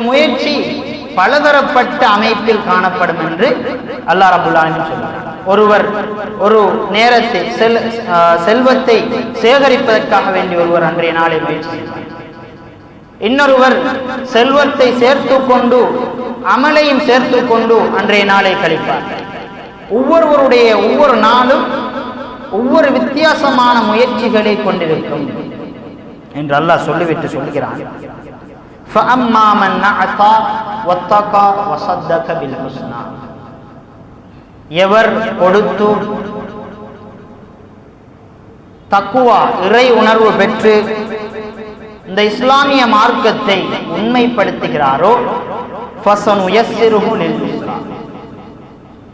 முயற்சி பலதரப்பட்ட அமைப்பில் காணப்படும் என்று அல்லாஹ் ரப்பல் ஆலமீன் சொல்கிறார். ஒருவர் ஒரு நேரத்தை செல்வத்தை சேகரிப்பதற்காக வேண்டி ஒருவர் அன்றைய நாளை முயற்சி செய்வார். இன்னொருவர் செல்வத்தை சேர்த்து கொண்டு அமலையும் சேர்த்து கொண்டு அன்றைய நாளை கழிப்பார். ஒவ்வொருவருடைய ஒவ்வொரு நாளும் ஒவ்வொரு வித்தியாசமான முயற்சிகளை கொண்டிருக்கும் என்று அல்லாஹ் சொல்லிவிட்டு சொல்கிறான். فَأَمَّا مَنْ أَعْطَى وَاتَّقَى وَصَدَّقَ بِالْحُسْنَى எவர் கொடுத்து தக்குவா இறை உணர்வு பெற்று இந்த இஸ்லாமிய மார்க்கத்தை உண்மைப்படுத்துகிறாரோ فَسَنُيَسِّرُهُ لِلْيُسْرَى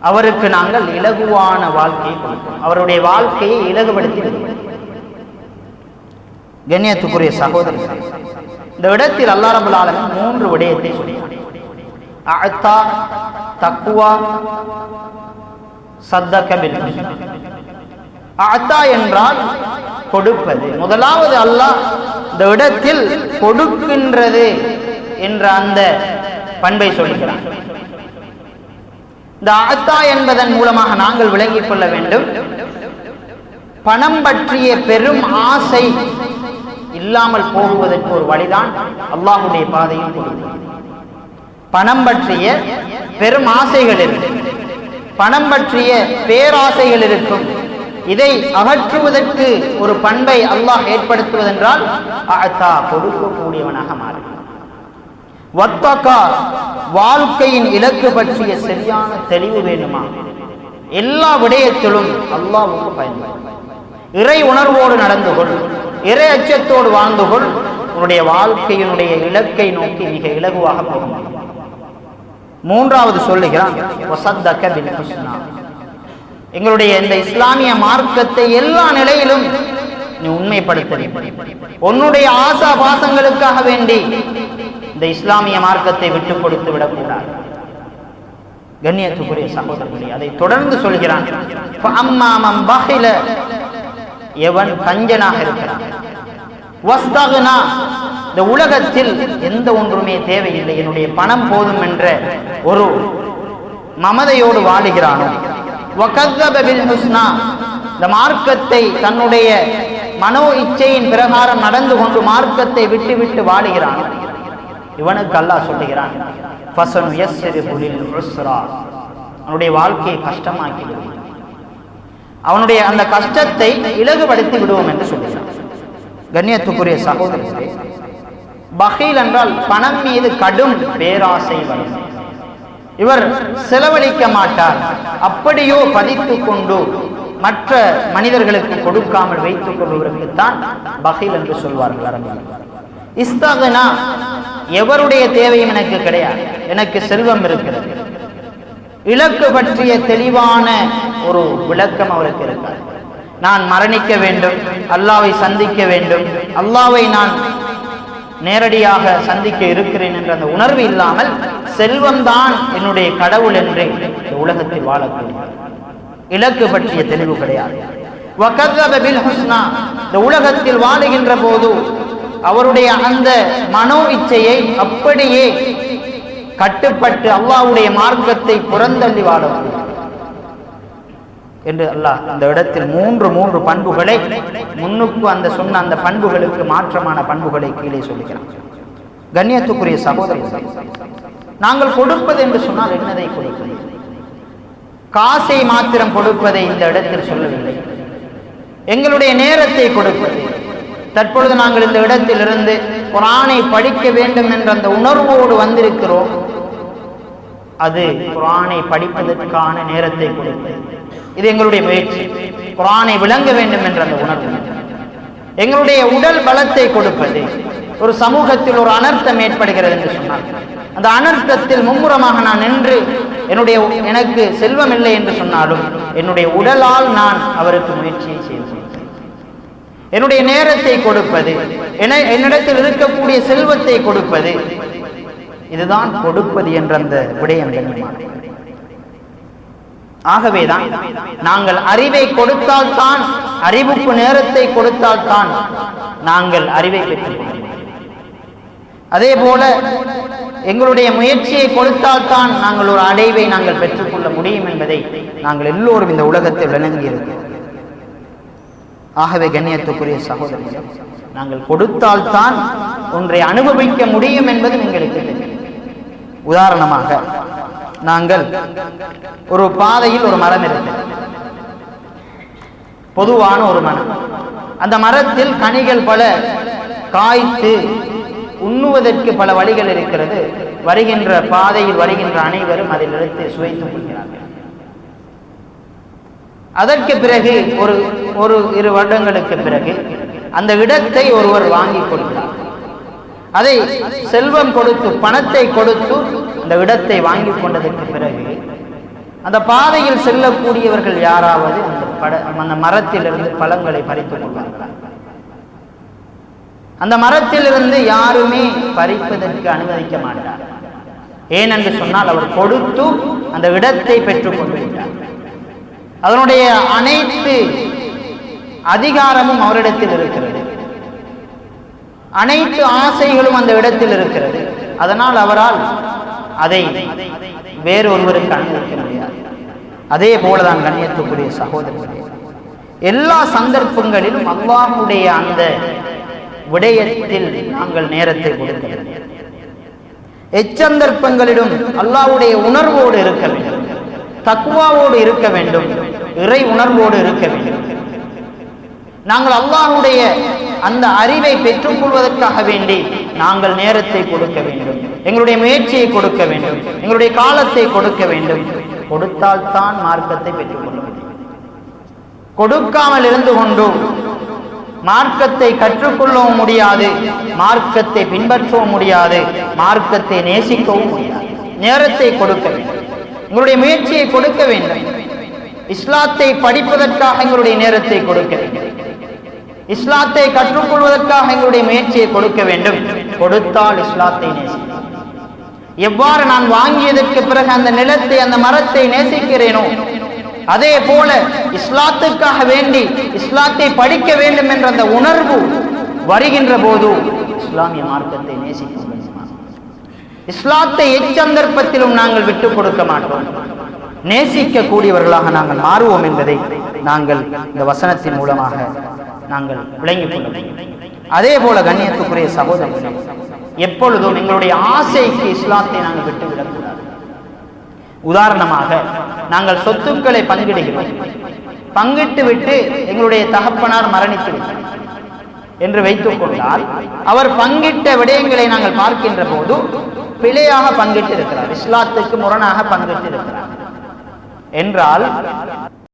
அவருக்கு நாங்கள் இலகுவான வாழ்க்கையை கொடுப்போம். அவருடைய வாழ்க்கையை இலகுபடுத்தி விடுவோம். கண்ணியத்துக்குரிய சகோதரர்கள், இந்த இடத்தில் அல்லாஹ் ரப்பல் ஆலமீன் 3 விடயத்தை சொல்கிறார். அஅத்தா, தக்வா, சத்தக பில் ஹுஸ்னா. அஅத்தா என்றால் கொடுப்பது. முதலாவது அல்லாஹ் இந்த இடத்தில் கொடுக்கின்றது என்ற அந்த பண்பை சொல்கிறார். இந்த அஅத்தா என்பதன் மூலமாக நாங்கள் விளங்கிக் கொள்ள வேண்டும், பணம் பற்றிய பெரும் ஆசை இல்லாமல் போகுவதற்கு ஒரு வழிதான் அல்லாஹ்வுடைய பாதையில் கொடுப்பது. பணம் பற்றிய பெரும் ஆசைகள் இருக்கும், பணம் பற்றிய பேராசைகள் இருக்கும். இதை அகற்றுவதற்கு ஒரு பண்பை அல்லாஹ் ஏற்படுத்துவதென்றால் அஅத்தா, கொடுக்கக்கூடியவனாக மாறும். வத்தகா, வாழ்க்கையின் இலக்கு பற்றிய சரியான தெளிவு வேண்டுமா? எல்லா விடயத்திலும் அல்லாஹ்வுக்கு பயன்படும். இறை உணர்வோடு நடந்து கொள், இறை அச்சத்தோடு வாழ்ந்து கொள், உன்னுடைய வாழ்க்கையினுடைய இலக்கை நோக்கி மிக இலகுவாக போக முடியும். 3வது சொல்லுகிறான், வஸத்தக பில் ஹுஸ்னா. எங்களுடைய இந்த இஸ்லாமிய மார்க்கத்தை எல்லா நிலையிலும் நீ உண்மைப்படுத்த வேண்டும். உன்னுடைய ஆசா பாசங்களுக்காக வேண்டி இந்த இஸ்லாமிய மார்க்கத்தை விட்டு கொடுத்து விடக்கூடாது. கண்ணியத்துக்குரிய சகோதரர்களே, அதை தொடர்ந்து சொல்கிறான். ஃபஅம்மா மன் பகில, எவன் கஞ்சனாக இருக்கிறான். வஸ்தக்னா, இந்த உலகத்தில் எந்த ஒன்றுமே தேவையில்லை, என்னுடைய பணம் போதும் என்ற ஒரு மமதையோடு வாழுகிறானோ. வகஸ்ஸப பில் ஹுஸ்னா, இந்த மார்க்கத்தை தன்னுடைய மனோ இச்சையின் பிரகாரம் நடந்து கொண்டு மார்க்கத்தை விட்டு விட்டு வாழுகிறான். இவனுக்கு அல்லாஹ் சொல்லுகிறான், ஃபஸனுயஸ்ஸிருஹு லில் உஸ்ரா, அவனுடைய வாழ்க்கையை கஷ்டமாக்கி விடுவோம், அவனுடைய அந்த கஷ்டத்தை இலகுபடுத்தி விடுவோம் என்று சொல்லுகிறான். கண்ணியத்துக்குரிய சகோதரர்களே, பகீல் என்றால் பணம் மீது கடும் பேராசை வரும். இவர் செலவழிக்க மாட்டார், அப்படியோ பதித்து கொண்டு மற்ற மனிதர்களுக்கு கொடுக்காமல் வைத்துக் கொள்வதற்குத்தான் பகீல் என்று சொல்வார்கள் அரபியில். இஸ்தக்னா, எவருடைய தேவையும் எனக்கு கிடையாது, எனக்கு செல்வம் இருக்கிறது, இலக்கு பற்றிய தெளிவான ஒரு விளக்கம் அவருக்கு இருக்காது. நான் மரணிக்க வேண்டும், அல்லாஹ்வை சந்திக்க வேண்டும், அல்லாஹ்வை நான் நேரடியாக சந்திக்க இருக்கிறேன் என்ற அந்த உணர்வு இல்லாமல் செல்வம்தான் என்னுடைய கடவுள் என்று இந்த உலகத்தில் வாழக்கூடிய இலக்கு பற்றிய தெளிவு கிடையாது. வகஸ்ஸப பில் ஹுஸ்னா, இந்த உலகத்தில் வாழுகின்ற போது அவருடைய அந்த மனோ இச்சையை அப்படியே கட்டுப்பட்டு அல்லாஹ்வுடைய மார்க்கத்தை புறந்தள்ளி வாழும் என்று அல்லாஹ் இந்த இடத்தில் 3 பண்புகளை முன்னுக்கு அந்த சொன்ன அந்த பண்புகளுக்கு மாற்றமான பண்புகளை கீழே சொல்லுகிறான். கண்ணியத்துக்குரிய சகோதரர்களே, நாங்கள் கொடுப்பது என்று சொன்னால் என்னதை கொடுப்பது? காசை மாத்திரம் கொடுப்பதை இந்த இடத்தில் சொல்லவில்லை, எங்களுடைய நேரத்தை கொடுப்பது. தற்பொழுது நாங்கள் இந்த இடத்தில் இருந்து குர்ஆனை படிக்க வேண்டும் என்ற அந்த உணர்வோடு வந்திருக்கிறோம். அது குர்ஆனை படிப்பதற்கான நேரத்தை கொடுப்பது. இது எங்களுடைய முயற்சி. குர்ஆனை விளங்க வேண்டும் என்ற அந்த உணர்வு. எங்களுடைய உடல் பலத்தை கொடுப்பது. ஒரு சமூகத்தில் ஒரு அனர்த்தம் ஏற்படுகிறது என்று சொன்னால் அந்த அனர்த்தத்தில் மும்முரமாக நான் நின்று எனக்கு செல்வம் இல்லை என்று சொன்னாலும் என்னுடைய உடலால் நான் அவருக்கு முயற்சியை செய்வேன். என்னுடைய நேரத்தை கொடுப்பது, என்னிடத்தில் இருக்கக்கூடிய செல்வத்தை கொடுப்பது, இதுதான் கொடுப்பது என்ற அந்த விடயம். ஆகவேதான் நாங்கள் அறிவை கொடுத்தால்தான், அறிவுக்கு நேரத்தை கொடுத்தால்தான் நாங்கள் அறிவை பெற்றுக் கொள்ள முடியும். அதே போல எங்களுடைய முயற்சியை கொடுத்தால்தான் நாங்கள் ஒரு அடைவை நாங்கள் பெற்றுக்கொள்ள முடியும் என்பதை நாங்கள் எல்லோரும் இந்த உலகத்தில் விளங்கி இருக்கிறோம். ஆகவே கண்ணியத்துக்குரிய சகோதரர்களே, நாங்கள் கொடுத்தால்தான் ஒன்றை அனுபவிக்க முடியும் என்பது எங்களுக்கு தெரியும். உதாரணமாக, நாங்கள் ஒரு பாதையில் ஒரு மரம் இருக்கிறது, பொதுவான ஒரு மரம். அந்த மரத்தில் கனிகள் பல காய்த்து உண்ணுவதற்கு பல வழிகள் இருக்கிறது. வருகின்ற பாதையில் வருகின்ற அனைவரும் அதில் எடுத்து சுவைத்துக் கொள்கிறார்கள். அதற்கு பிறகு ஒரு 2 வருடங்களுக்கு பிறகு அந்த இடத்தை ஒருவர் வாங்கிக் கொள்கிறார். அதை செல்வம் கொடுத்து, பணத்தை கொடுத்து அந்த இடத்தை வாங்கிக் கொண்டதற்கு பிறகு அந்த பாதையில் செல்லக்கூடியவர்கள் யாராவது அந்த மரத்திலிருந்து பழங்களை பறித்துக் கொள்வார்கள். அந்த மரத்திலிருந்து யாருமே பறிப்பதற்கு அனுமதிக்க மாட்டார். ஏனென்று சொன்னால் அவர் கொடுத்து அந்த இடத்தை பெற்றுக் கொண்டு விட்டார். அதனுடைய அனைத்து அதிகாரமும் அவரிடத்தில் இருக்கிறது, அனைத்து ஆசைகளும் அந்த இடத்தில் இருக்கிறது. அதனால் அவரால் அதை வேறொருவருக்கு அனுமதிக்க முடியாது. அதே போலதான் கண்ணியத்துக்குரிய சகோதரர்களே, எல்லா சந்தர்ப்பங்களிலும் அல்லாஹ்வுடைய அந்த விடயத்தில் நாங்கள் நேரத்தை கொடுக்க வேண்டும். எச்சந்தர்ப்பங்களிலும் அல்லாஹ்வுடைய உணர்வோடு இருக்க வேண்டும், தக்வாவோடு இருக்க வேண்டும், இறை உணர்வோடு இருக்க வேண்டும். நாங்கள் அல்லாஹ்வுடைய அந்த அறிவை பெற்றுக் கொள்வதற்காக வேண்டி நாங்கள் நேரத்தை கொடுக்க வேண்டும், எங்களுடைய முயற்சியை கொடுக்க வேண்டும், எங்களுடைய காலத்தை கொடுக்க வேண்டும். கொடுத்தால்தான் மார்க்கத்தை பெற்றுக்கொள்ள முடியும். கொடுக்காமல் இருந்து கொண்டு மார்க்கத்தை கற்றுக்கொள்ளவும் முடியாது, மார்க்கத்தை பின்பற்றவும் முடியாது, மார்க்கத்தை நேசிக்கவும் முடியாது. நேரத்தை கொடுக்க வேண்டும், எங்களுடைய முயற்சியை கொடுக்க வேண்டும். இஸ்லாத்தை படிப்பதற்காக எங்களுடைய நேரத்தை கொடுக்க வேண்டும், இஸ்லாத்தை கற்றுக்கொள்வதற்காக எங்களுடைய முயற்சியை கொடுக்க வேண்டும். கொடுத்தால் இஸ்லாத்தை நேசிக்கிறேன். எவ்வாறு நான் வாங்கியதற்கு பிறகு அந்த நிலத்தை, அந்த மரத்தை நேசிக்கிறேனோ, அதே போல இஸ்லாத்துக்காக வேண்டி இஸ்லாத்தை படிக்க வேண்டும் என்ற அந்த உணர்வு வருகின்ற போது இஸ்லாமிய மார்க்கத்தை நேசிக்க வேண்டும். இஸ்லாத்தை எச்சந்தர்ப்பத்திலும் நாங்கள் விட்டுக் கொடுக்க மாட்டோம், நேசிக்க கூடியவர்களாக நாங்கள் மாறுவோம் என்பதை நாங்கள் இந்த வசனத்தின் மூலமாக நாங்கள் விளங்கிக் கொள்ள வேண்டும். அதே போல கண்ணியத்துக்குரிய சகோதரர்களே, எப்பொழுதும் எங்களுடைய ஆசைக்கு இஸ்லாத்தை நாங்கள் விட்டுவிடக்கூடாது. உதாரணமாக, நாங்கள் சொத்துக்களை பங்கிடுகிறோம், பங்கிட்டு விட்டு எங்களுடைய தகப்பனார் மரணித்து விட்டார் என்று வைத்துக் கொண்டால், அவர் பங்கிட்ட விடயங்களை நாங்கள் பார்க்கின்ற போது பிழையாக பங்கிட்டு இருக்கிறார், இஸ்லாத்துக்கு முரணாக பங்கிட்டு இருக்கிறார் என்றால்